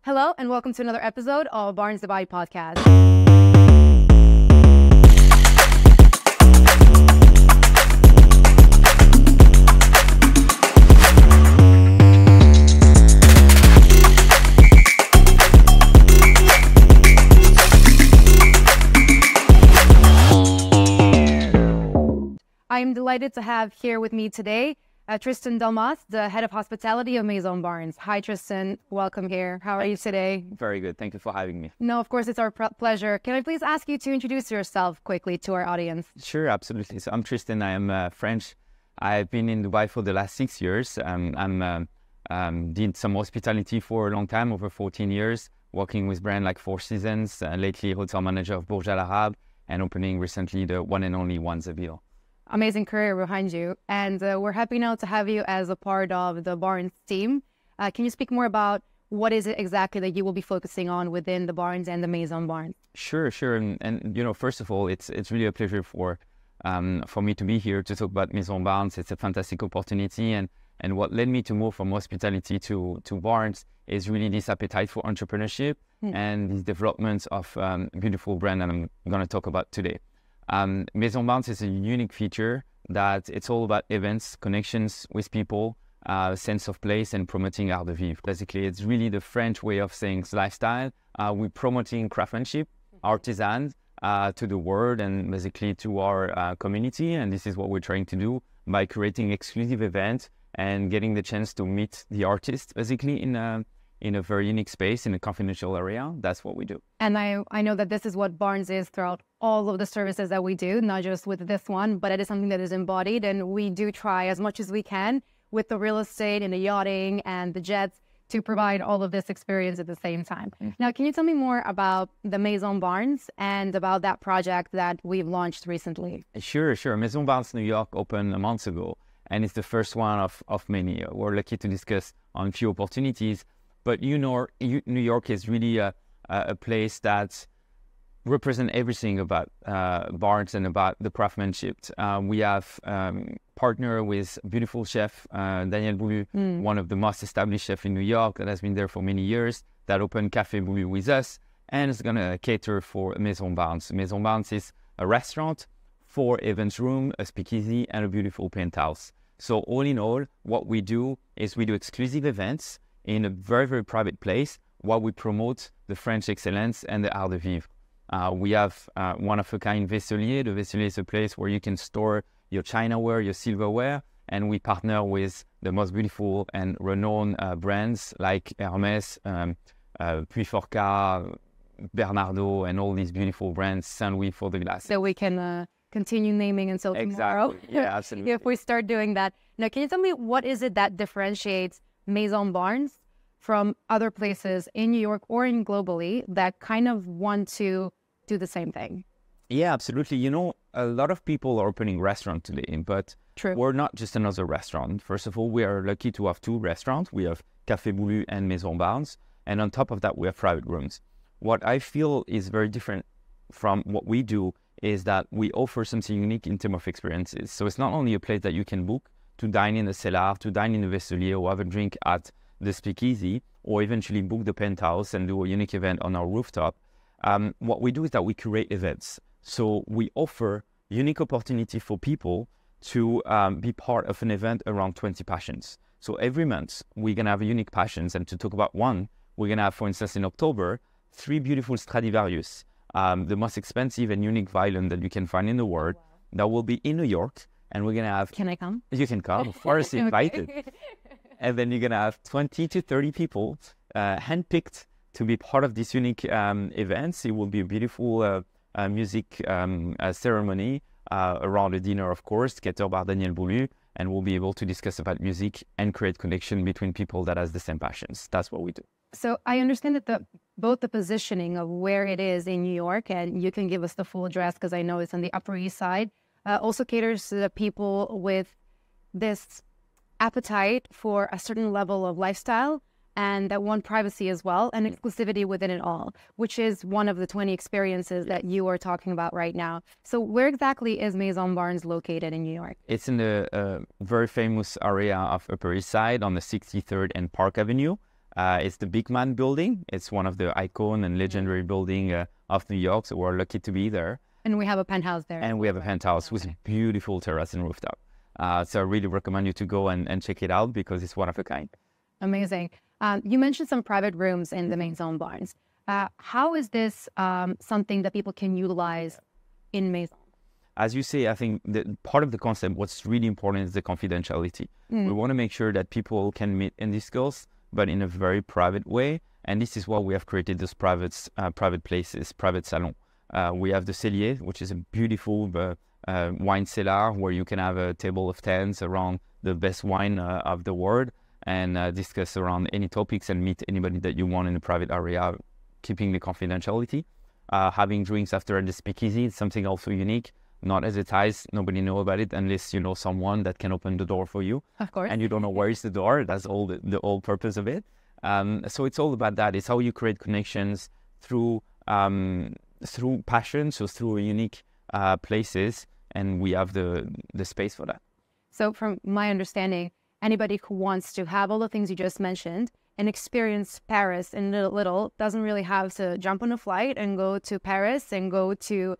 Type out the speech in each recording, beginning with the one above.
Hello, and welcome to another episode of Barnes Head podcast. I am delighted to have here with me today Tristan Delmas, the head of hospitality of Maison Barnes. Hi, Tristan. Welcome here. How are you today? Very good. Thank you for having me. No, of course, it's our pleasure. Can I please ask you to introduce yourself quickly to our audience? Sure, absolutely. So I'm Tristan. I am French. I've been in Dubai for the last 6 years. Did some hospitality for a long time, over 14 years, working with brands like Four Seasons, lately hotel manager of Burj Al Arab, and opening recently the one and only One Seville. Amazing career behind you, and we're happy now to have you as a part of the Barnes team. Can you speak more about what is it exactly that you will be focusing on within the Barnes and the Maison Barnes? Sure. And you know, first of all, it's really a pleasure for me to be here to talk about Maison Barnes. It's a fantastic opportunity, and what led me to move from hospitality to Barnes is really this appetite for entrepreneurship and this development of beautiful brand that I'm going to talk about today. Maison Barnes is a unique feature that it's all about events, connections with people, sense of place, and promoting art de vivre. Basically, it's really the French way of saying lifestyle. We're promoting craftsmanship, artisans to the world and basically to our community. And this is what we're trying to do by creating exclusive events and getting the chance to meet the artists basically in a very unique space, in a confidential area. That's what we do. And I know that this is what Barnes is throughout all of the services that we do, not just with this one, but it is something that is embodied. And we do try as much as we can with the real estate and the yachting and the jets to provide all of this experience at the same time. Now, can you tell me more about the Maison Barnes and about that project that we've launched recently? Sure. Maison Barnes New York opened a month ago, and it's the first one of many. We're lucky to discuss on a few opportunities. But you know, New York is really a place that represents everything about Barnes and about the craftsmanship. We have partnered with beautiful chef Daniel Boulud, one of the most established chefs in New York that has been there for many years, that opened Café Boulud with us and is going to cater for Maison Barnes. Maison Barnes is a restaurant, 4 events room, a speakeasy, and a beautiful penthouse. So all in all, what we do is we do exclusive events in a very, very private place while we promote the French excellence and the art de vivre. We have one-of-a-kind vaisselier. The vaisselier is a place where you can store your chinaware, your silverware, and we partner with the most beautiful and renowned brands like Hermès, Puy-Forcat, Bernardo, and all these beautiful brands, Saint-Louis for the glass. So we can continue naming until tomorrow. Exactly, yeah, absolutely. If we start doing that. Now, can you tell me what is it that differentiates Maison Barnes from other places in New York or in globally that kind of want to do the same thing? Yeah, absolutely. You know, a lot of people are opening restaurants today, but we're not just another restaurant. First of all, we are lucky to have 2 restaurants. We have Café Boulud and Maison Barnes. And on top of that, we have private rooms. What I feel is very different from what we do is that we offer something unique in terms of experiences. So it's not only a place that you can book to dine in the cellar, to dine in the vaisselier, or have a drink at the speakeasy, or eventually book the penthouse and do a unique event on our rooftop. What we do is that we curate events. So we offer unique opportunity for people to be part of an event around 20 passions. So every month, we're going to have a unique passions. And to talk about one, we're going to have, for instance, in October, 3 beautiful Stradivarius, the most expensive and unique violin that you can find in the world, that will be in New York. And we're going to have... Can I come? You can come, of course, invited. And then you're going to have 20 to 30 people handpicked to be part of this unique events. It will be a beautiful music ceremony around a dinner, of course, catered by Daniel Boulud. And we'll be able to discuss about music and create connection between people that has the same passions. That's what we do. So I understand that both the positioning of where it is in New York, and you can give us the full address because I know it's on the Upper East Side, also caters to the people with this appetite for a certain level of lifestyle and that want privacy as well and exclusivity within it all, which is one of the 20 experiences that you are talking about right now. So where exactly is Maison Barnes located in New York? It's in the very famous area of Upper East Side on the 63rd and Park Avenue. It's the Big Man building. It's one of the icon and legendary building of New York. So we're lucky to be there. And we have a penthouse there. And we have a penthouse with a beautiful terrace and rooftop. So I really recommend you to go and check it out because it's one of a kind. Amazing. You mentioned some private rooms in the Maison Barnes. How is this something that people can utilize in Maison? As you say, I think part of the concept, what's really important is the confidentiality. We want to make sure that people can meet in these girls, but in a very private way. And this is why we have created those private places, private salons. We have the cellier, which is a beautiful wine cellar where you can have a table of 10s around the best wine of the world and discuss around any topics and meet anybody that you want in a private area, keeping the confidentiality. Having drinks after the speakeasy is something also unique, not advertised. Nobody know about it unless you know someone that can open the door for you. Of course. And you don't know where is the door. That's all the whole purpose of it. So it's all about that. It's how you create connections through passion, so through unique places, and we have the space for that. So from my understanding, anybody who wants to have all the things you just mentioned and experience Paris in little doesn't really have to jump on a flight and go to Paris and go to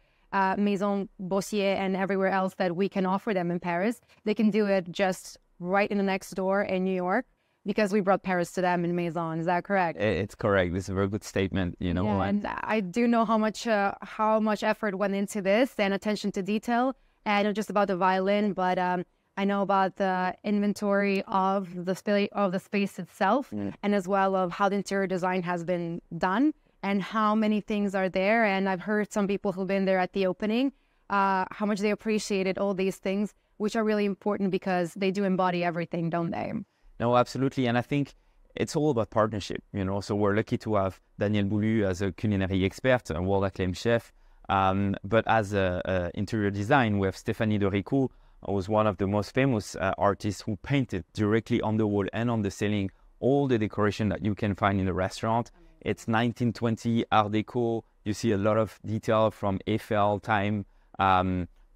Maison Bossier and everywhere else that we can offer them in Paris. They can do it just right in the next door in New York because we brought Paris to them in Maison. Is that correct? It's correct. It's a very good statement, you know. Yeah, and I do know how much effort went into this and attention to detail. And not just about the violin, but I know about the inventory of the space itself, and as well of how the interior design has been done and how many things are there. And I've heard some people who've been there at the opening, how much they appreciated all these things, which are really important because they do embody everything, don't they? No, absolutely. And I think it's all about partnership, you know. So we're lucky to have Daniel Boulud as a culinary expert, a world-acclaimed chef. But as interior design, we have Stéphanie de Ricoux, who was one of the most famous artists who painted directly on the wall and on the ceiling all the decoration that you can find in the restaurant. It's 1920 Art Deco. You see a lot of detail from Eiffel time,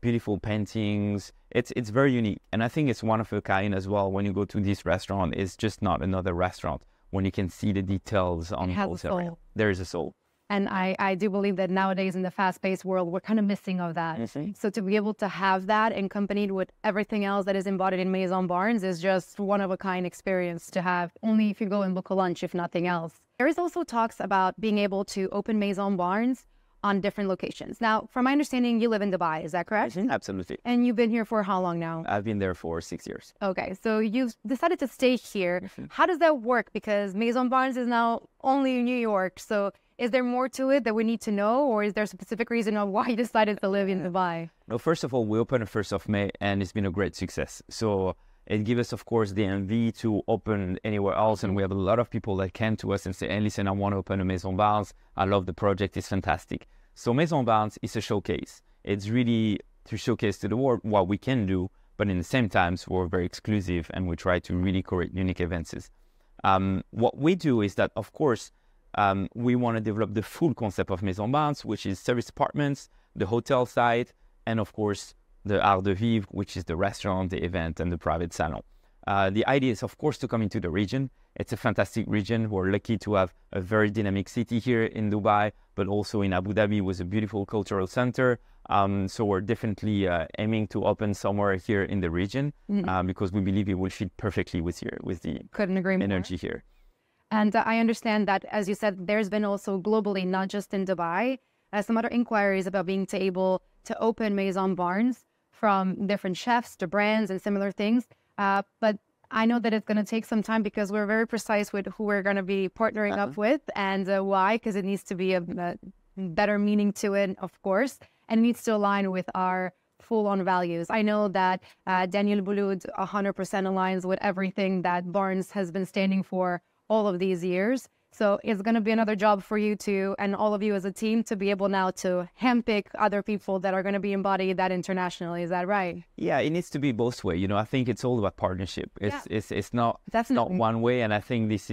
beautiful paintings. It's very unique. And I think it's one of a kind as well. When you go to this restaurant, it's just not another restaurant. When you can see the details on the whole area, there is a soul. And I do believe that nowadays in the fast-paced world, we're kind of missing of that. So to be able to have that accompanied with everything else that is embodied in Maison Barnes is just one-of-a-kind experience to have, only if you go and book a lunch, if nothing else. There is also talks about being able to open Maison Barnes on different locations. Now, from my understanding, you live in Dubai, is that correct? Absolutely. And you've been here for how long now? I've been there for 6 years. Okay, so you've decided to stay here. How does that work? Because Maison Barnes is now only in New York, so is there more to it that we need to know, or is there a specific reason of why you decided to live in Dubai? No, first of all, we opened the 1st of May, and it's been a great success. So it gives us, of course, the envy to open anywhere else, and we have a lot of people that came to us and say, hey, listen, I want to open a Maison Barnes. I love the project. It's fantastic. So Maison Barnes is a showcase. It's really to showcase to the world what we can do, but in the same time, we're very exclusive, and we try to really create unique events. What we do is that, of course, we want to develop the full concept of Maison Barnes, which is service apartments, the hotel side, and of course, the Art de Vivre, which is the restaurant, the event, and the private salon. The idea is, of course, to come into the region. It's a fantastic region. We're lucky to have a very dynamic city here in Dubai, but also in Abu Dhabi with a beautiful cultural center. So we're definitely aiming to open somewhere here in the region because we believe it will fit perfectly with the energy here. And I understand that, as you said, there's been also globally, not just in Dubai, some other inquiries about being able to open Maison Barnes from different chefs to brands and similar things. But I know that it's going to take some time because we're very precise with who we're going to be partnering up with and why, because it needs to be a better meaning to it, of course, and it needs to align with our full-on values. I know that Daniel Boulud 100% aligns with everything that Barnes has been standing for all of these years. So it's going to be another job for you to, and all of you as a team, to be able now to handpick other people that are going to be embodied that internationally. Is that right? Yeah, it needs to be both ways. You know, I think it's all about partnership. It's not one way. And I think this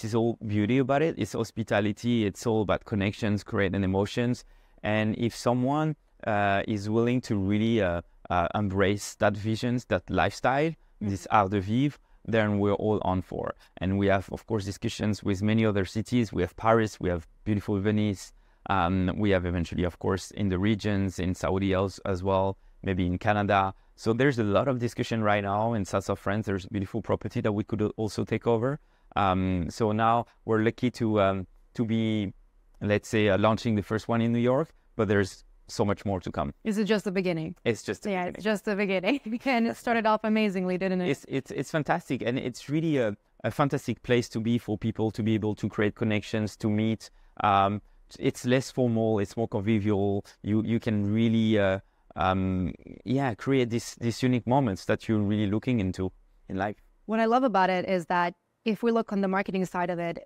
is all beauty about it. It's hospitality. It's all about connections, creating emotions. And if someone is willing to really embrace that vision, that lifestyle, this art de vivre, then we're all on for. And we have, of course, discussions with many other cities. We have Paris, we have beautiful Venice. We have eventually, of course, in the regions, in Saudi as well, maybe in Canada. So there's a lot of discussion right now in south of France. There's beautiful property that we could also take over. So now we're lucky to be, let's say, launching the first one in New York, but there's so much more to come. Is it just the beginning? It's just the beginning. It's just the beginning. And it started off amazingly, didn't it? It's fantastic, and it's really a fantastic place to be for people to be able to create connections, to meet. It's less formal, it's more convivial. You can really create these unique moments that you're really looking into in life. What I love about it is that if we look on the marketing side of it,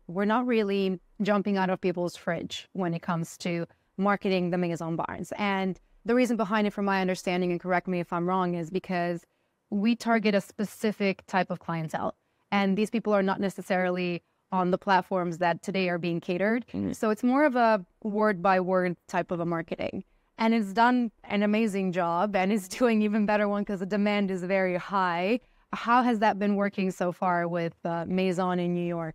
we're not really jumping out of people's fridge when it comes to marketing the Maison Barnes. And the reason behind it, from my understanding, and correct me if I'm wrong, is because we target a specific type of clientele. And these people are not necessarily on the platforms that today are being catered. Mm-hmm. So it's more of a word by word type of a marketing. And it's done an amazing job, and it's doing even better one because the demand is very high. How has that been working so far with Maison in New York?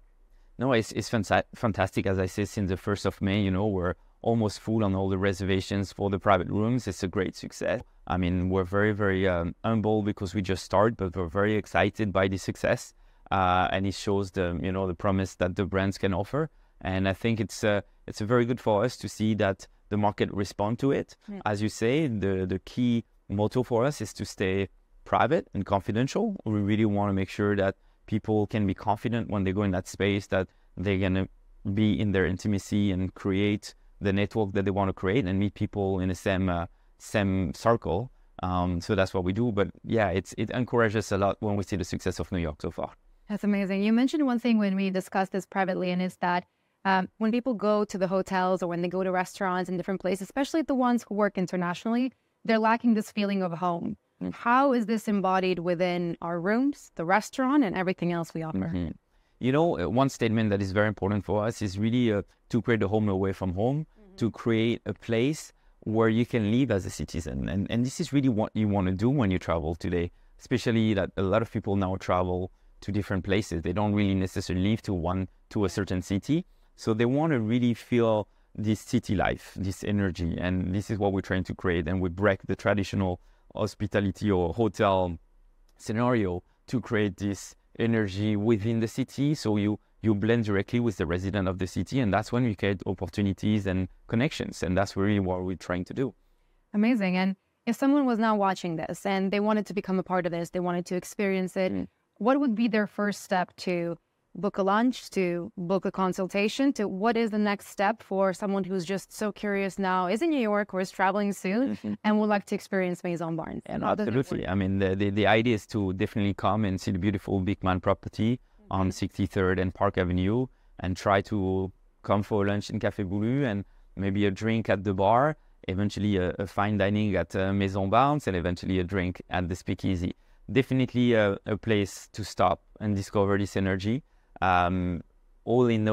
No, it's fantastic. As I said, since the 1st of May, we're almost full on all the reservations for the private rooms. It's a great success. I mean, we're very, very humble because we just started, but we're very excited by the success. And it shows the promise that the brands can offer. And I think it's very good for us to see that the market respond to it. Yeah. As you say, the key motto for us is to stay private and confidential. We really want to make sure that people can be confident when they go in that space, that they're going to be in their intimacy and create the network that they want to create and meet people in the same circle. So that's what we do. But yeah, it encourages a lot when we see the success of New York so far. That's amazing. You mentioned one thing when we discussed this privately, and it's that when people go to the hotels or when they go to restaurants in different places, especially the ones who work internationally, they're lacking this feeling of home. Mm-hmm. How is this embodied within our rooms, the restaurant, and everything else we offer? Mm-hmm. One statement that is very important for us is really to create a home away from home, mm-hmm. to create a place where you can live as a citizen. And this is really what you want to do when you travel today, especially that a lot of people now travel to different places. They don't really necessarily live to a certain city. So they want to really feel this city life, this energy. And this is what we're trying to create. And we break the traditional hospitality or hotel scenario to create this energy within the city. So you blend directly with the resident of the city. And that's when we create opportunities and connections. And that's really what we're trying to do. Amazing. And if someone was now watching this and they wanted to become a part of this, they wanted to experience it, what would be their first step to book a lunch, to book a consultation, to what is the next step for someone who's just so curious now, is in New York or is traveling soon, mm-hmm. and would like to experience Maison Barnes? And absolutely. I mean, the idea is to definitely come and see the beautiful Big Man property mm-hmm. on 63rd and Park Avenue, and try to come for lunch in Café Boulud and maybe a drink at the bar, eventually a fine dining at Maison Barnes, and eventually a drink at the Speakeasy. Definitely a place to stop and discover this energy. All in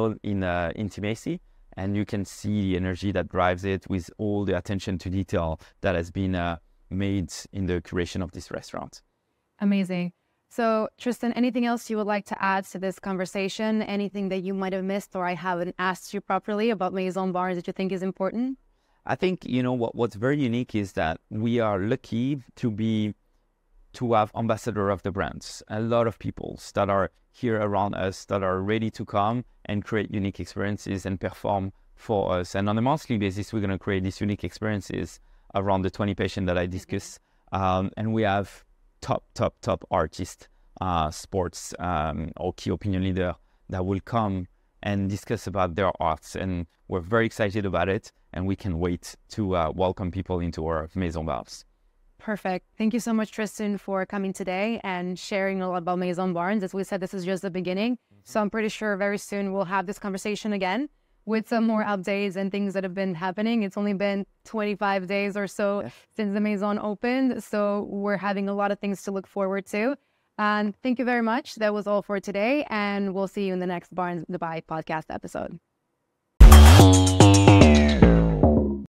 intimacy, and you can see the energy that drives it with all the attention to detail that has been made in the curation of this restaurant. Amazing. So Tristan, anything else you would like to add to this conversation? Anything that you might have missed or I haven't asked you properly about Maison Barnes that you think is important? I think, what's very unique is that we are lucky to have ambassador of the brands. A lot of people that are here around us that are ready to come and create unique experiences and perform for us. And on a monthly basis, we're going to create these unique experiences around the 20 patients that I discussed. And we have top artists, sports or key opinion leader that will come and discuss about their arts. And we're very excited about it. And we can wait to welcome people into our Maison Barnes. Perfect. Thank you so much, Tristan, for coming today and sharing a lot about Maison Barnes. As we said, this is just the beginning. Mm-hmm. So I'm pretty sure very soon we'll have this conversation again with some more updates and things that have been happening. It's only been 25 days or so since the Maison opened. So we're having a lot of things to look forward to. And thank you very much. That was all for today. And we'll see you in the next Barnes Dubai podcast episode.